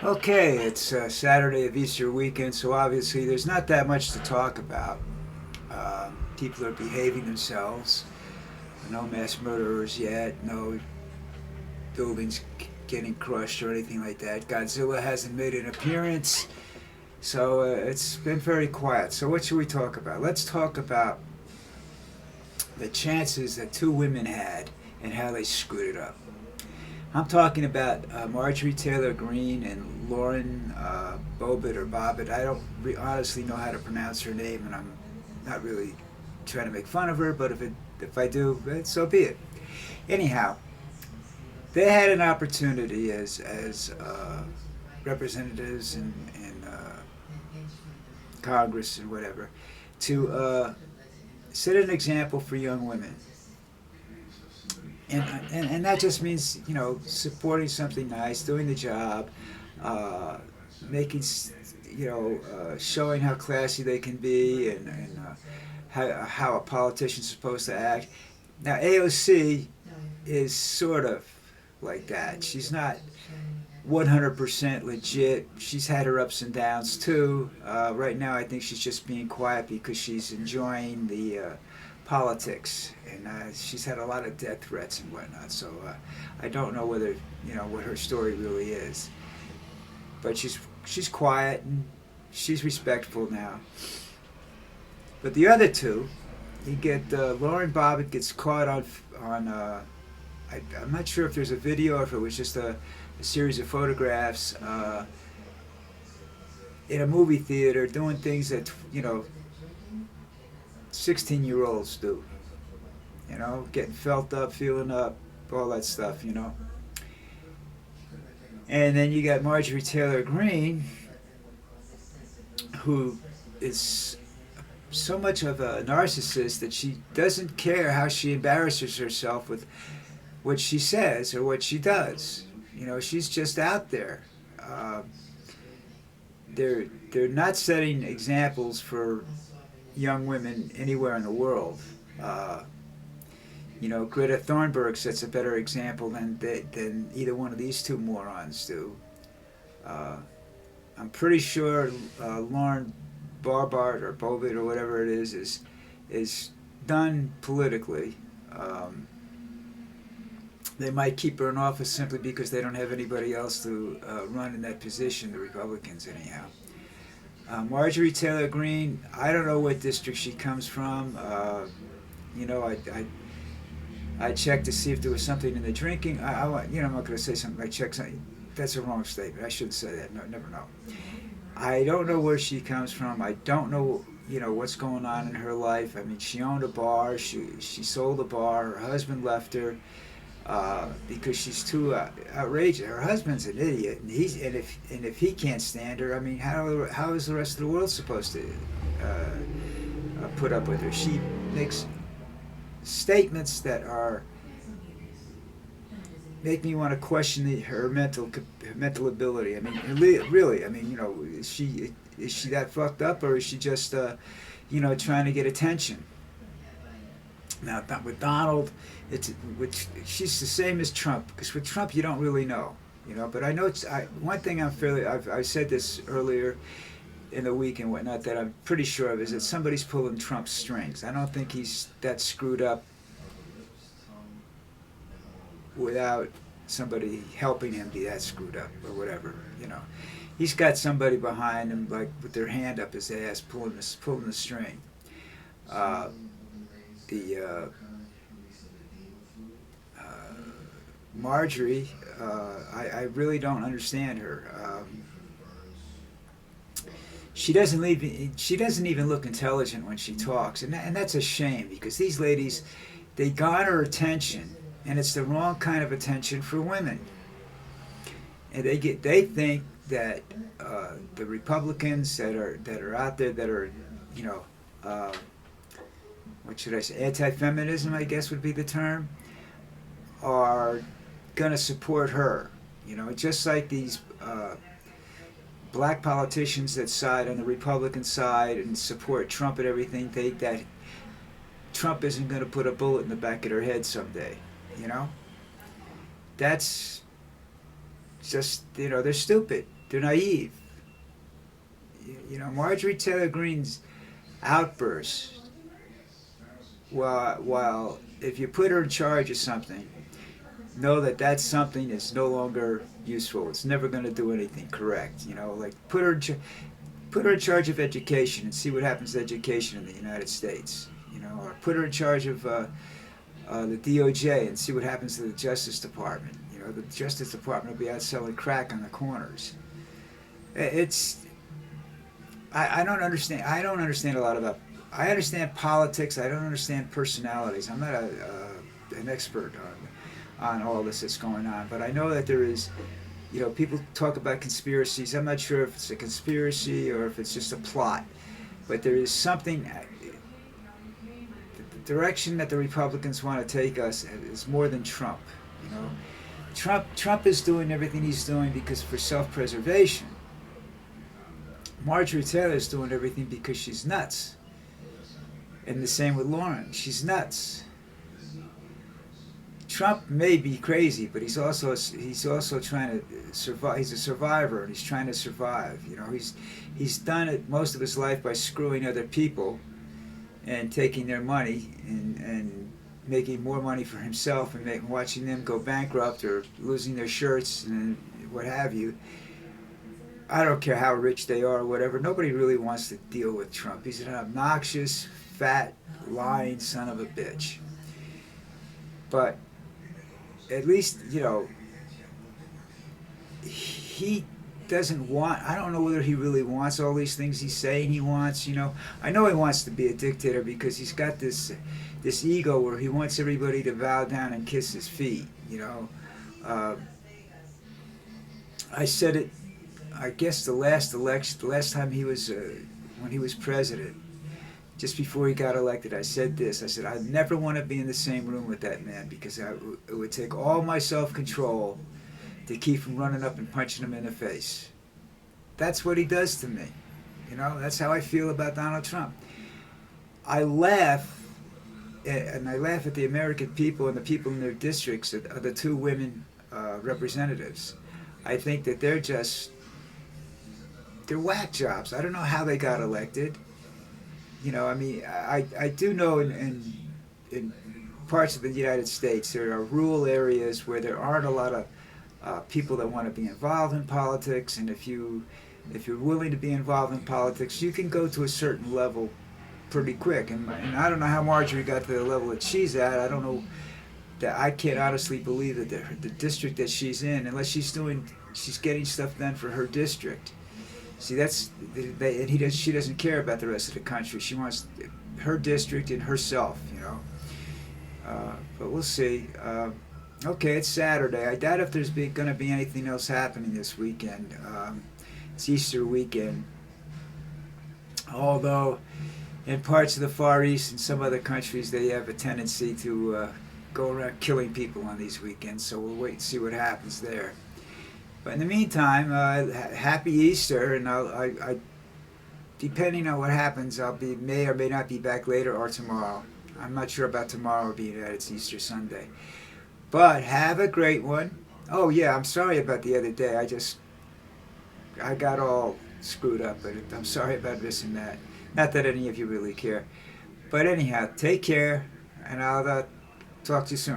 Okay, it's Saturday of Easter weekend, so obviously there's not that much to talk about. People are behaving themselves. No mass murderers yet. No buildings getting crushed or anything like that. Godzilla hasn't made an appearance, so it's been very quiet. So what should we talk about? Let's talk about the chances that two women had and how they screwed it up. I'm talking about Marjorie Taylor Greene and Lauren Bobbitt or Bobbitt. I don't honestly know how to pronounce her name, and I'm not really trying to make fun of her. But if I do, so be it. Anyhow, they had an opportunity as representatives in Congress and whatever to set an example for young women. And that just means supporting something nice, doing the job, uh, making showing how classy they can be and how a politician's supposed to act. Now AOC is sort of like that. She's not 100% legit. She's had her ups and downs too. Right now, I think she's just being quiet because she's enjoying the politics, and she's had a lot of death threats and whatnot. So I don't know whether what her story really is. But she's quiet and she's respectful now. But the other two, you get Lauren Bobbitt gets caught on. I'm not sure if there's a video or if it was just a series of photographs in a movie theater doing things that 16-year-olds do. Getting felt up, feeling up, all that stuff. And then you got Marjorie Taylor Greene, who is so much of a narcissist that she doesn't care how she embarrasses herself with what she says or what she does. She's just out there. Uh, they're not setting examples for young women anywhere in the world. Uh, Greta Thunberg sets a better example than either one of these two morons do. Uh, I'm pretty sure Lauren Barbart or Bobbitt or whatever it is done politically. They might keep her in office simply because they don't have anybody else to run in that position, the Republicans, anyhow. Marjorie Taylor Greene, I don't know what district she comes from. You know, I, I, I checked to see if there was something in the drinking. I'm not going to say something. I checked something. That's a wrong statement. I shouldn't say that. No, never know. I don't know where she comes from. I don't know, what's going on in her life. I mean, she owned a bar. She sold a bar. Her husband left her because she's too outrageous. Her husband's an idiot, and if he can't stand her, I mean, how is the rest of the world supposed to put up with her? She makes statements that are make me want to question her mental ability. I mean, really. I mean, is she that fucked up, or is she just trying to get attention? Now with Donald, she's the same as Trump, because with Trump you don't really know. But I know one thing I said this earlier in the week and whatnot, that I'm pretty sure of, is that somebody's pulling Trump's strings. I don't think he's that screwed up without somebody helping him be that screwed up or whatever. He's got somebody behind him, like with their hand up his ass, pulling the string. Uh, the Marjorie, I really don't understand her. She doesn't even look intelligent when she talks, and that's a shame, because these ladies, they garner attention, and it's the wrong kind of attention for women. And they think that the Republicans that are out there, that are you know uh, what should I say, anti-feminism, I guess would be the term, are going to support her. Just like these black politicians that side on the Republican side and support Trump and everything think that Trump isn't going to put a bullet in the back of their head someday. You know, that's just they're stupid. They're naive. You know, Marjorie Taylor Greene's outbursts, while if you put her in charge of something, know that that something is no longer useful. It's never going to do anything correct. You know, like put her in charge of education and see what happens to education in the United States. You know, or put her in charge of the DOJ and see what happens to the Justice Department. You know, the Justice Department will be out selling crack on the corners. It's I don't understand. I don't understand a lot about. I understand politics. I don't understand personalities. I'm not an expert on all this that's going on, but I know that there is. You know, people talk about conspiracies. I'm not sure if it's a conspiracy or if it's just a plot, but there is something. The direction that the Republicans want to take us is more than Trump. You know, Trump is doing everything he's doing because for self-preservation. Marjorie Taylor is doing everything because she's nuts. And the same with Lauren. She's nuts. Trump may be crazy, but he's also trying to survive. He's a survivor, and he's trying to survive. You know, he's done it most of his life by screwing other people and taking their money and making more money for himself and watching them go bankrupt or losing their shirts and what have you. I don't care how rich they are or whatever. Nobody really wants to deal with Trump. He's an obnoxious, fat, lying son of a bitch. But at least, you know, he doesn't want, I don't know whether he really wants all these things he's saying he wants, you know. I know he wants to be a dictator because he's got this ego where he wants everybody to bow down and kiss his feet, you know. I said it, I guess the last election, the last time he was, when he was president, just before he got elected, I said this. I said, I never want to be in the same room with that man because it would take all my self-control to keep from running up and punching him in the face. That's what he does to me. You know, that's how I feel about Donald Trump. I laugh, and I laugh at the American people and the people in their districts, the two women representatives. I think that they're whack jobs. I don't know how they got elected. You know, I mean, I do know in parts of the United States there are rural areas where there aren't a lot of people that want to be involved in politics, and if you're willing to be involved in politics, you can go to a certain level pretty quick. And I don't know how Marjorie got to the level that she's at. I don't know. That I can't honestly believe that the district that she's in, unless she's getting stuff done for her district. See, she doesn't care about the rest of the country. She wants her district and herself, you know. But we'll see. Okay, it's Saturday. I doubt if there's going to be anything else happening this weekend. It's Easter weekend. Although, in parts of the Far East and some other countries, they have a tendency to go around killing people on these weekends. So we'll wait and see what happens there. But in the meantime, happy Easter, and I depending on what happens, may or may not be back later or tomorrow. I'm not sure about tomorrow being that it's Easter Sunday. But have a great one. Oh yeah, I'm sorry about the other day. I got all screwed up, but I'm sorry about missing that. Not that any of you really care. But anyhow, take care, and I'll talk to you soon.